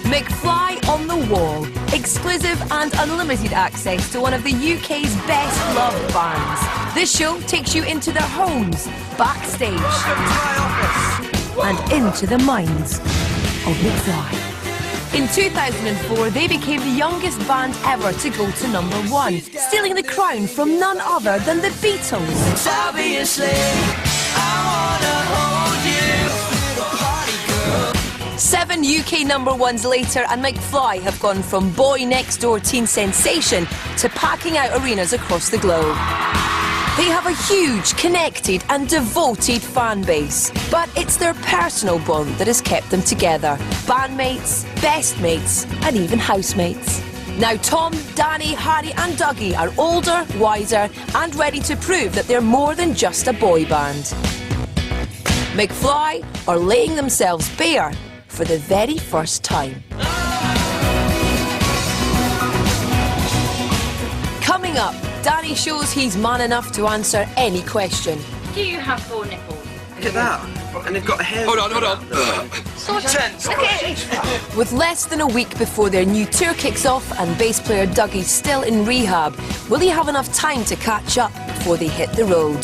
McFly on the Wall. Exclusive and unlimited access to one of the UK's best loved bands. This show takes you into their homes, backstage, and into the minds of McFly. In 2004, they became the youngest band ever to go to #1, stealing the crown from none other than the Beatles. Obviously, I wanna hold you. 7 UK #1s later, and McFly have gone from boy next door teen sensation to packing out arenas across the globe. They have a huge, connected and devoted fan base. But it's their personal bond that has kept them together. Bandmates, best mates and even housemates. Now Tom, Danny, Harry and Dougie are older, wiser and ready to prove that they're more than just a boy band. McFly are laying themselves bare for the very first time. Coming up, Danny shows he's man enough to answer any question. Do you have 4 nipples? Look at that. And they've got hair. Hold on. Sort of. Tense. Okay. With less than a week before their new tour kicks off and bass player Dougie's still in rehab, will he have enough time to catch up before they hit the road?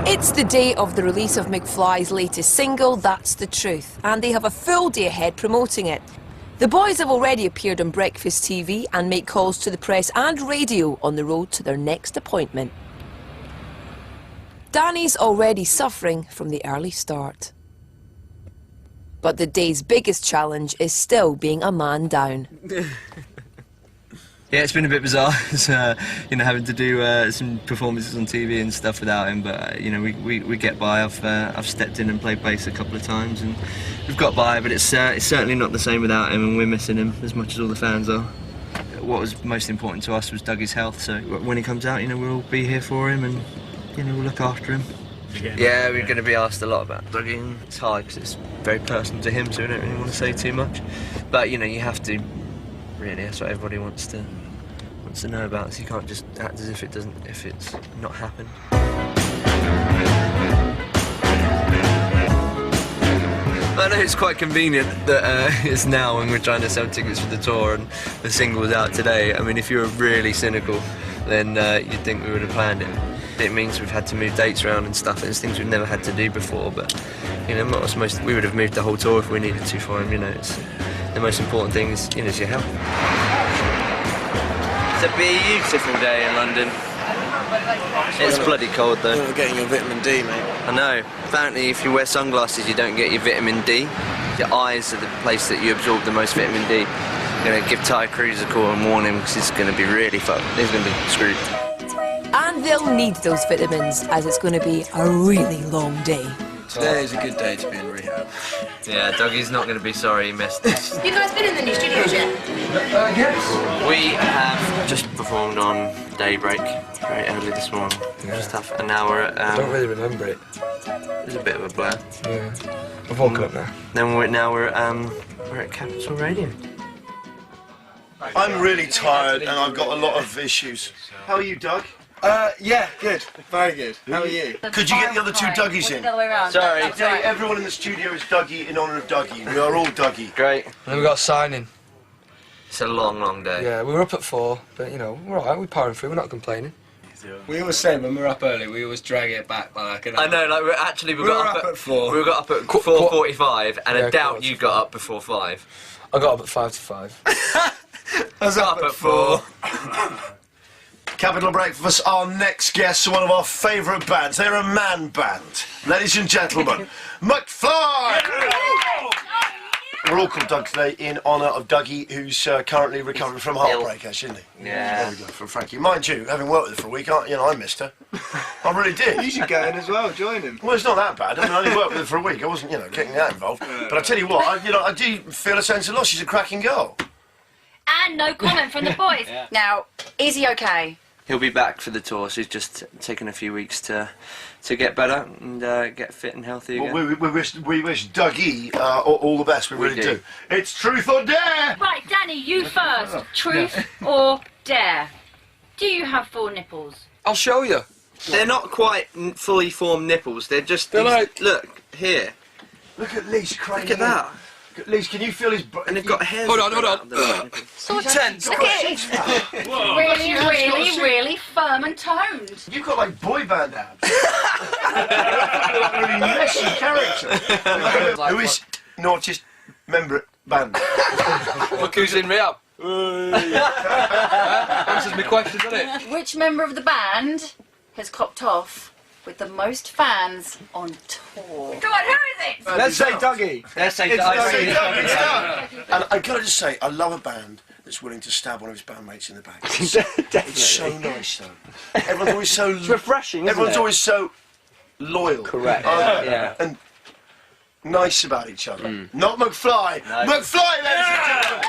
It's the day of the release of McFly's latest single, That's the Truth, and they have a full day ahead promoting it. The boys have already appeared on Breakfast TV and make calls to the press and radio on the road to their next appointment. Danny's already suffering from the early start. But the day's biggest challenge is still being a man down. Yeah, it's been a bit bizarre, you know, having to do some performances on TV and stuff without him. But you know, we get by. I've stepped in and played bass a couple of times, and we've got by. But it's certainly not the same without him, and we're missing him as much as all the fans are. What was most important to us was Dougie's health. So when he comes out, you know, we'll all be here for him, and you know, we'll look after him. Yeah, we're going to be asked a lot about Dougie. It's hard because it's very personal to him, so we don't really want to say too much. But you know, you have to. Really, that's what everybody wants to know about. So you can't just act as if it's not happened. I know it's quite convenient that it's now when we're trying to sell tickets for the tour and the single's out today. I mean, if you were really cynical, then you'd think we would have planned it. It means we've had to move dates around and stuff, and it's things we've never had to do before. But you know, we would have moved the whole tour if we needed to for him. You know, it's the most important thing is, you know, is your health. It's a beautiful day in London. It's bloody cold though. You're not getting your vitamin D, mate. I know. Apparently, if you wear sunglasses, you don't get your vitamin D. Your eyes are the place that you absorb the most vitamin D. I'm going to give Ty Cruz a call and warn him because it's going to be really fucked. He's going to be screwed. And they'll need those vitamins, as it's going to be a really long day. Today is a good day to be in rehab. Yeah, Dougie's not going to be sorry he missed this. You guys been in the new studios yet? Yes. We have just performed on Daybreak very early this morning. Yeah. Just half an hour at... I don't really remember it. It was a bit of a blur. Yeah. I've woken up now. Then we're at Capital Radio. I'm really tired and I've got a lot of issues. How are you, Doug? Yeah, good. Very good. How are you? Could you get the other two Dougies in? The other way around. Sorry. Today, everyone in the studio is Dougie in honour of Dougie. We are all Dougie. Great. And then we got a signing. It's a long, long day. Yeah, we were up at 4, but you know, we're alright, we're powering through, we're not complaining. We always say when we're up early, we always drag it back by like an hour. I know, like we got up at 4. We got up at 4:45, and I doubt you got up before 5. I got up at 5 to 5. I was up at 4. Capital Breakfast, our next guests are one of our favourite bands. They're a man band. Ladies and gentlemen, McFly! We're all called Doug today in honour of Dougie, who's currently recovering from heartbreak, actually, isn't he? Yeah. There we go, from Frankie. Mind you, having worked with her for a week, you know, I missed her. I really did. You should go in as well, join him. Well, it's not that bad. I mean, I only worked with her for a week. I wasn't, you know, getting that involved. But I tell you what, I do feel a sense of loss. She's a cracking girl. And no comment from the boys. Now, is he okay? He'll be back for the tour, so he's just taken a few weeks to get better and get fit and healthy again. Well, we wish Dougie all the best. We really do. It's truth or dare. Right, Danny, you first. Truth or dare? Do you have 4 nipples? I'll show you. They're not quite fully formed nipples. They're just look here. Look at Lee's crying. Look at that. Lee's, can you feel his? And they've got hairs. Hold on. So tense. Look at it. Really firm and toned. You've got like boy band abs. Like a really messy character. Who is not just member at band? Look who's in me up. Answers my question, doesn't it? Which member of the band has copped off with the most fans on tour? Come on, who is it? Let's say Dougie. Let's say It's done. And I gotta just say, I love a band that's willing to stab one of his bandmates in the back. It's so nice, though. Everyone's always so refreshing. Everyone's always so loyal. Correct. Yeah. And nice about each other. Not McFly. No. McFly, ladies and gentlemen.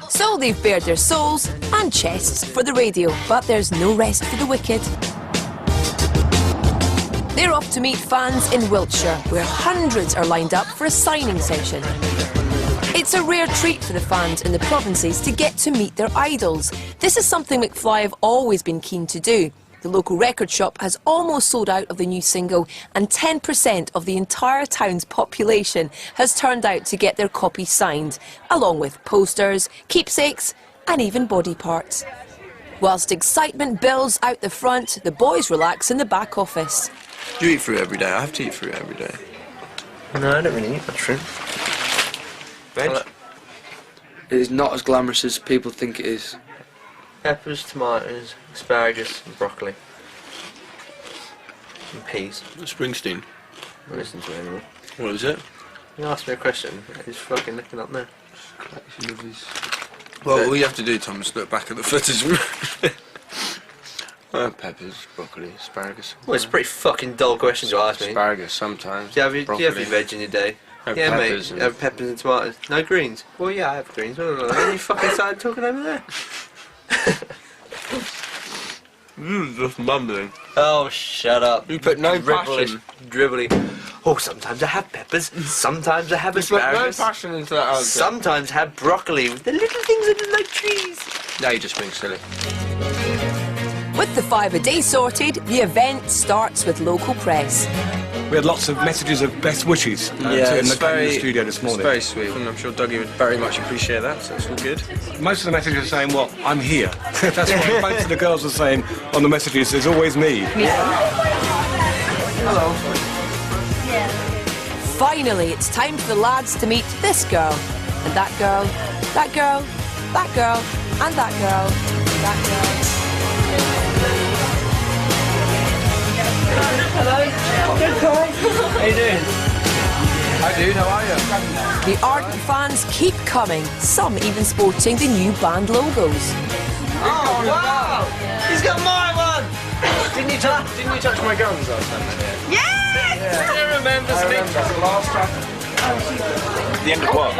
So they've bared their souls and chests for the radio, but there's no rest for the wicked. They're off to meet fans in Wiltshire, where hundreds are lined up for a signing session. It's a rare treat for the fans in the provinces to get to meet their idols. This is something McFly have always been keen to do. The local record shop has almost sold out of the new single, and 10% of the entire town's population has turned out to get their copy signed, along with posters, keepsakes and even body parts. Whilst excitement builds out the front, the boys relax in the back office. Do you eat fruit every day? I have to eat fruit every day. No, I don't really eat much fruit. Veg? It is not as glamorous as people think it is. Peppers, tomatoes, asparagus and broccoli. And peas. Springsteen. I listen to it anymore. What is it? You asked me a question, he's fucking looking up there. Well, all you have to do, Tom, is look back at the footage. Peppers, broccoli, asparagus. Well, it's a pretty fucking dull question to ask me. Asparagus sometimes. Do you have your veg in your day? Yeah, peppers mate. You have peppers and tomatoes. No greens? Well, yeah, I have greens. You fucking started talking over there. Just mumbling. Oh, shut up. You put no passion. Dribbly. Oh, sometimes I have peppers. Sometimes I have asparagus. No passion into that answer. Sometimes I have broccoli with the little things that look like trees. Now you're just being silly. With the 5 a day sorted, the event starts with local press. We had lots of messages of best wishes in the studio this morning. It's very sweet, and I'm sure Dougie would very much appreciate that, so it's all good. Most of the messages are saying, well, I'm here. That's what most of the girls are saying on the messages, there's always me. Hello. Finally, it's time for the lads to meet this girl, and that girl, that girl, that girl, and that girl, that girl. Hello. Good boy. How you doing? Hi dude, how are you? The ardent fans keep coming, some even sporting the new band logos. Oh wow! He's got my one! Didn't you touch my guns last time? Yes! Yeah. He remembers me. The last track. The end of what?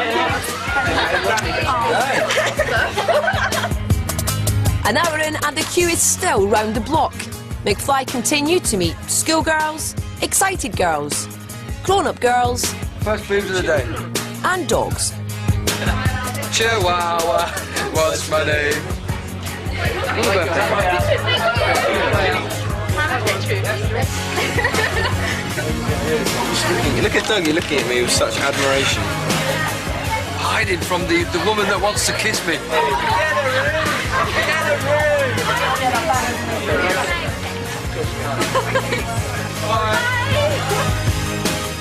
An hour in and the queue is still round the block. McFly continued to meet schoolgirls, excited girls, grown-up girls, First boobs of the day. and dogs. Chihuahua, what's my name? Look at Dougie looking at me with such admiration. Hiding from the woman that wants to kiss me.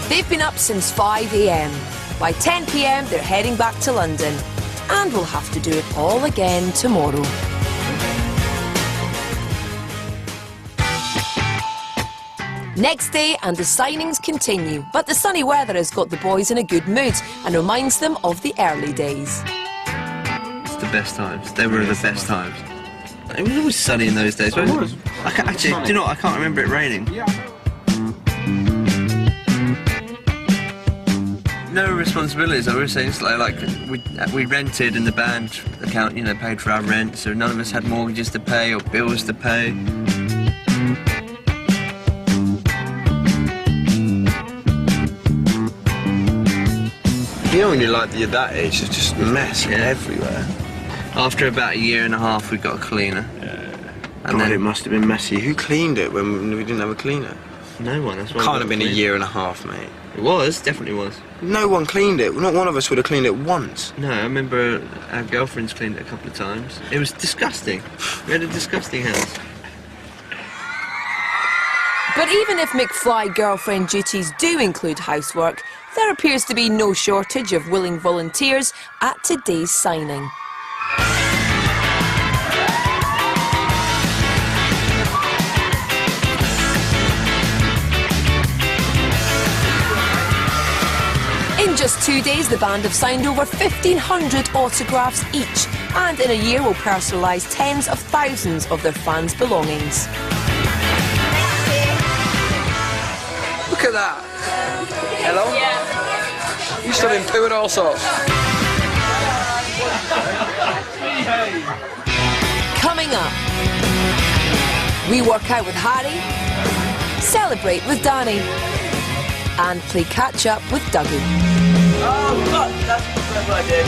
They've been up since 5 a.m. By 10 p.m. they're heading back to London. And we'll have to do it all again tomorrow. Next day and the signings continue, but the sunny weather has got the boys in a good mood and reminds them of the early days. It's the best times. They were the best times. It was always sunny in those days. Actually, do you know what? I can't remember it raining. no responsibilities. I was saying it's like we rented and the band account, you know, paid for our rent, so none of us had mortgages to pay or bills to pay. You know when you're like you're that age, it's just a mess everywhere. After about a year and a half, we got a cleaner. And then it must have been messy. Who cleaned it when we didn't have a cleaner? No one. That's why Can't have been a year and a half, mate. It was, definitely was. No one cleaned it. Not one of us would have cleaned it once. No, I remember our girlfriends cleaned it a couple of times. It was disgusting. We had a disgusting house. But even if McFly girlfriend duties do include housework, there appears to be no shortage of willing volunteers at today's signing. In just 2 days, the band have signed over 1,500 autographs each, and in a year will personalise tens of thousands of their fans' belongings. Look at that. Hello? Yeah. You stood in poo and all sorts. Coming up, we work out with Harry, celebrate with Danny, and play catch-up with Dougie. Oh, God, that's what I did.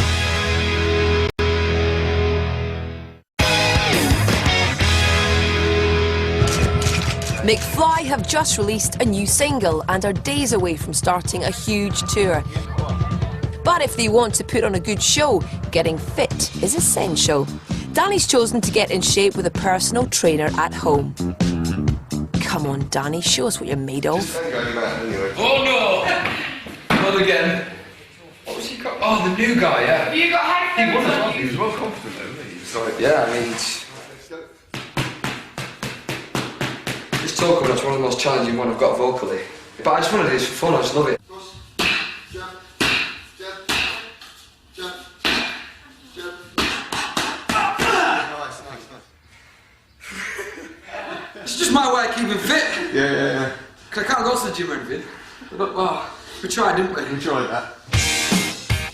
McFly have just released a new single and are days away from starting a huge tour. But if they want to put on a good show, getting fit is essential. Danny's chosen to get in shape with a personal trainer at home. Come on, Danny, show us what you're made of. Oh, no! Not again. What was he called? Oh, the new guy, yeah. You got hacked. He was well confident, though, wasn't he? He was like, yeah, I mean, this talk that's one of the most challenging ones I've got vocally. But I just want to do this for fun, I just love it. It's just my way of keeping fit. Yeah. Because I can't go to the gym or anything. We tried, didn't we? We tried that.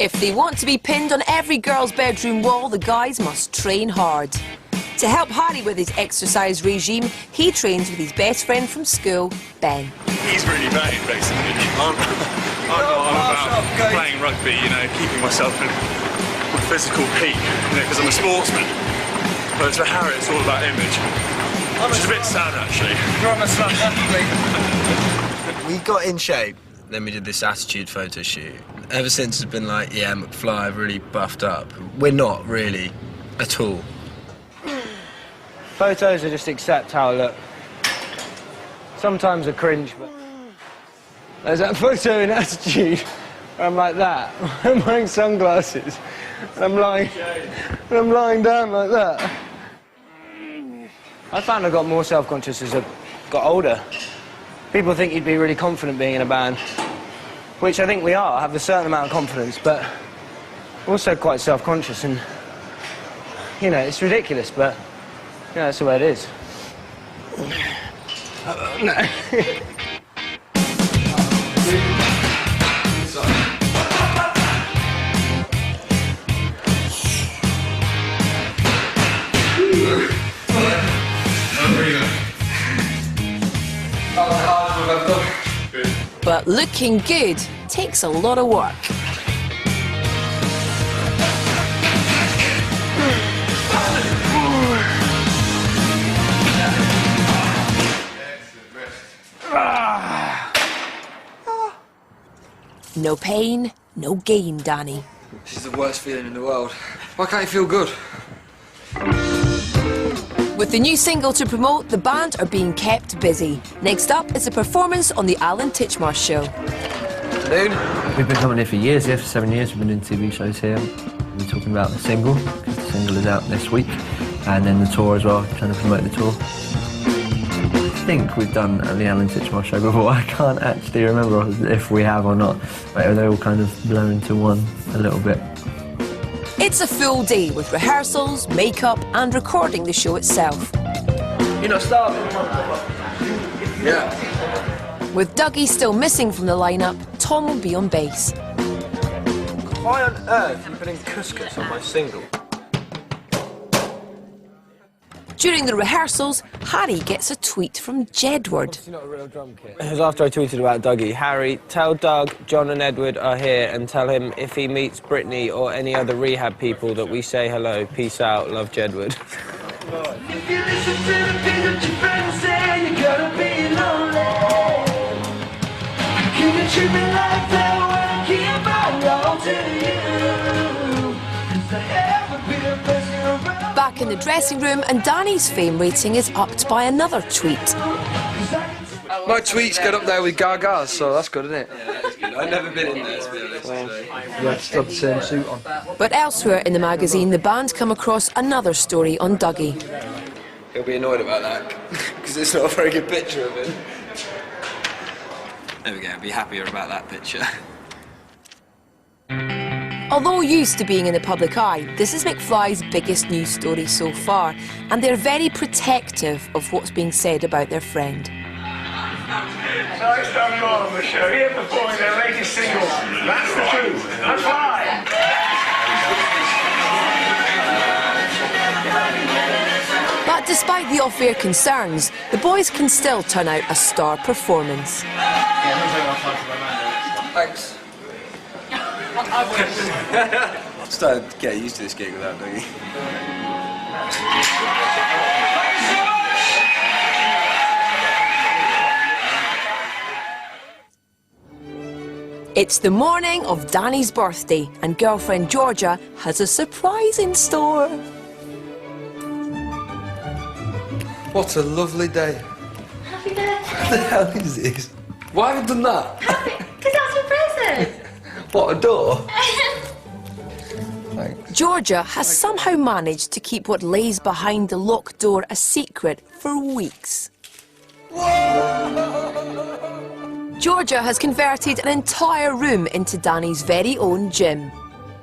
If they want to be pinned on every girl's bedroom wall, the guys must train hard. To help Harry with his exercise regime, he trains with his best friend from school, Ben. He's really vain, basically. I'm about playing rugby, you know, keeping myself in my physical peak, you know, because I'm a sportsman. Whereas for Harry, it's all about image, which is a bit sad, actually. You're on a slump, definitely. We got in shape, then we did this attitude photo shoot. Ever since it's been like, yeah, McFly, I've really buffed up. We're not really at all. Photos are just accept how I look. Sometimes I cringe, but there's that photo in Attitude where I'm like that. I'm wearing sunglasses and I'm lying down like that. I found I got more self-conscious as I got older. People think you'd be really confident being in a band, which I think we are. I have a certain amount of confidence, but also quite self-conscious, and you know, it's ridiculous, but yeah, that's the way it is. No. But looking good takes a lot of work. No pain, no gain, Danny. This is the worst feeling in the world. Why can't you feel good? With the new single to promote, the band are being kept busy. Next up is a performance on the Alan Titchmarsh Show. Dude. We've been coming here for years, for 7 years. We've been doing TV shows here. We're talking about the single, because the single is out this week, and then the tour as well, trying to promote the tour. I think we've done the Alan Titchmarsh Show before. I can't actually remember if we have or not, but they all kind of blow into one a little bit. It's a full day with rehearsals, makeup and recording the show itself. You're not starving? Yeah. With Dougie still missing from the lineup, Tom will be on bass. Why on earth are you putting couscous on my single? During the rehearsals, Harry gets a tweet from Jedward. It was after I tweeted about Dougie. Harry, tell Doug, John and Edward are here and tell him if he meets Brittany or any other rehab people that we say hello. Peace out. Love, Jedward. If you listen to the things that your friends say, you're gonna be lonely. Can you treat me like that when I keep my all to you? 'Cause I haven't been a person around. Back in the dressing room, and Danny's fame rating is upped by another tweet. My tweets get up there with Gaga, so that's good, isn't it? Yeah, that's good. I've never been in there, to be honest. Yeah, still the same suit on. But elsewhere in the magazine, the band come across another story on Dougie. He'll be annoyed about that, because it's not a very good picture of him. There we go, I'll be happier about that picture. Although used to being in the public eye, this is McFly's biggest news story so far, and they're very protective of what's being said about their friend. Nice to have you all on the show. Here performing their latest single. That's the truth. McFly. But despite the off-air concerns, the boys can still turn out a star performance. Thanks. I'm starting to get used to this gig without Dougie. It's the morning of Danny's birthday, and girlfriend Georgia has a surprise in store. What a lovely day. Happy birthday. What the hell is this? Why have you done that? Because that's your present. What, a door? Thanks. Georgia has somehow managed to keep what lays behind the locked door a secret for weeks. Georgia has converted an entire room into Danny's very own gym.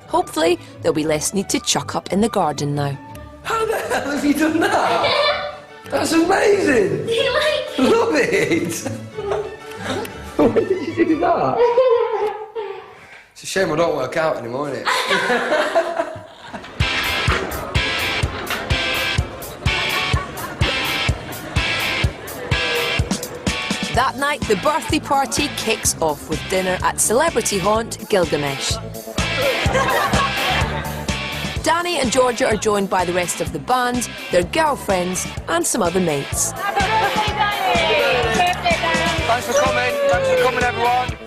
Hopefully, there'll be less need to chuck up in the garden now. How the hell have you done that? That's amazing! Do you like it? Love it! Why did you do that? It's a shame I don't work out anymore, isn't it? That night, the birthday party kicks off with dinner at celebrity haunt Gilgamesh. Danny and Georgia are joined by the rest of the band, their girlfriends, and some other mates. Thanks for coming everyone.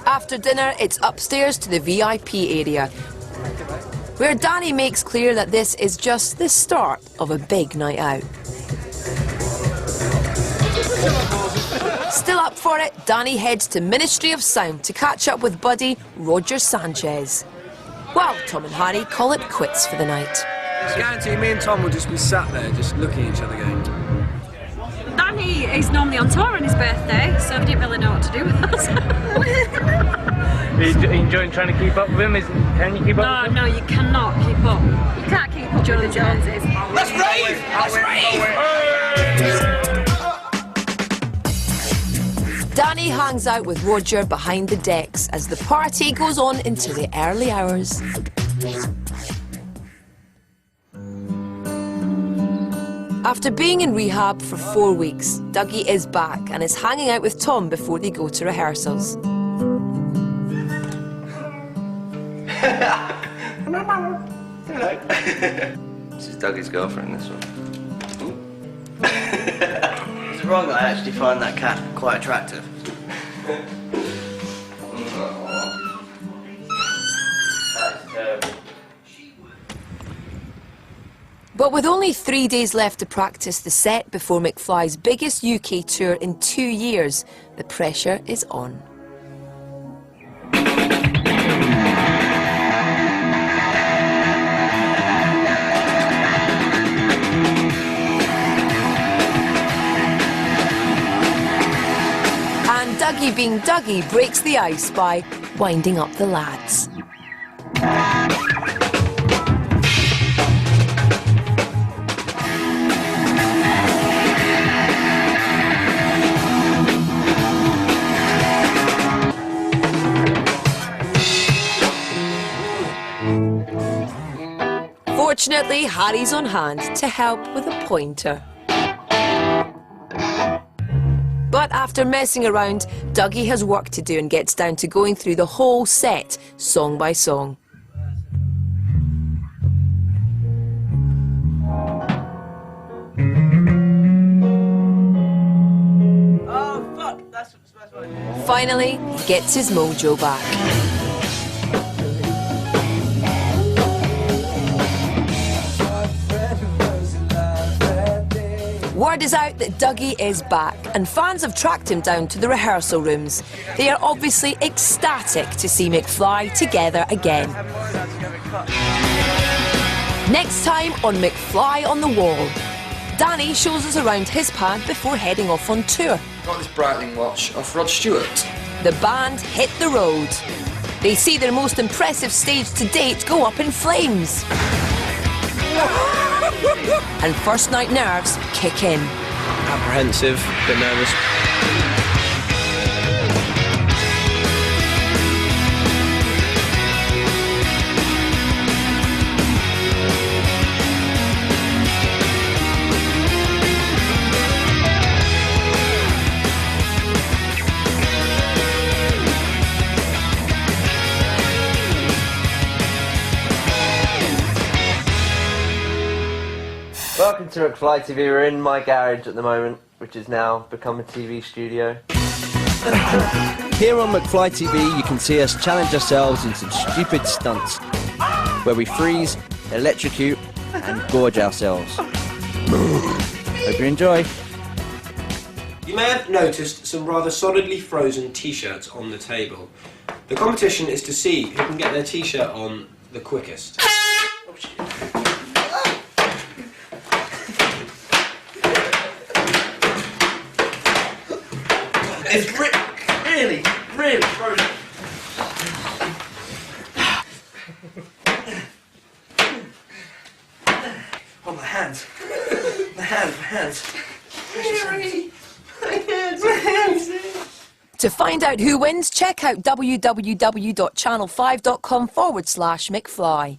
After dinner, it's upstairs to the VIP area, where Danny makes clear that this is just the start of a big night out. Still up for it, Danny heads to Ministry of Sound to catch up with buddy Roger Sanchez. While Tom and Harry call it quits for the night. It's guaranteed me and Tom will just be sat there, just looking at each other going... Danny is normally on tour on his birthday, so I didn't really know what to do with us. Are you enjoying trying to keep up with him? Can you keep up with him? No, you cannot keep up. You can't keep up with the Joneses. Let's rave! Let's rave! Danny hangs out with Roger behind the decks as the party goes on into the early hours. After being in rehab for 4 weeks, Dougie is back and is hanging out with Tom before they go to rehearsals. This is Dougie's girlfriend, this one. Is it wrong that I actually find that cat quite attractive? That's terrible. But with only 3 days left to practice the set before McFly's biggest UK tour in 2 years, the pressure is on. And Dougie being Dougie breaks the ice by winding up the lads. Fortunately, Harry's on hand to help with a pointer. But after messing around, Dougie has work to do and gets down to going through the whole set, song by song. Oh, fuck! That's Finally, he gets his mojo back. Word is out that Dougie is back, and fans have tracked him down to the rehearsal rooms. They are obviously ecstatic to see McFly together again. Next time on McFly on the Wall, Danny shows us around his pad before heading off on tour. Got this Breitling watch off Rod Stewart. The band hit the road. They see their most impressive stage to date go up in flames. And first night nerves kick in. Apprehensive, a bit nervous. Welcome to McFly TV. We're in my garage at the moment, which has now become a TV studio. Here on McFly TV, you can see us challenge ourselves in some stupid stunts, where we freeze, electrocute, and gorge ourselves. Hope you enjoy. You may have noticed some rather solidly frozen t-shirts on the table. The competition is to see who can get their t-shirt on the quickest. It's really frozen. Oh, my hands. My hands. To find out who wins, check out www.channel5.com/McFly.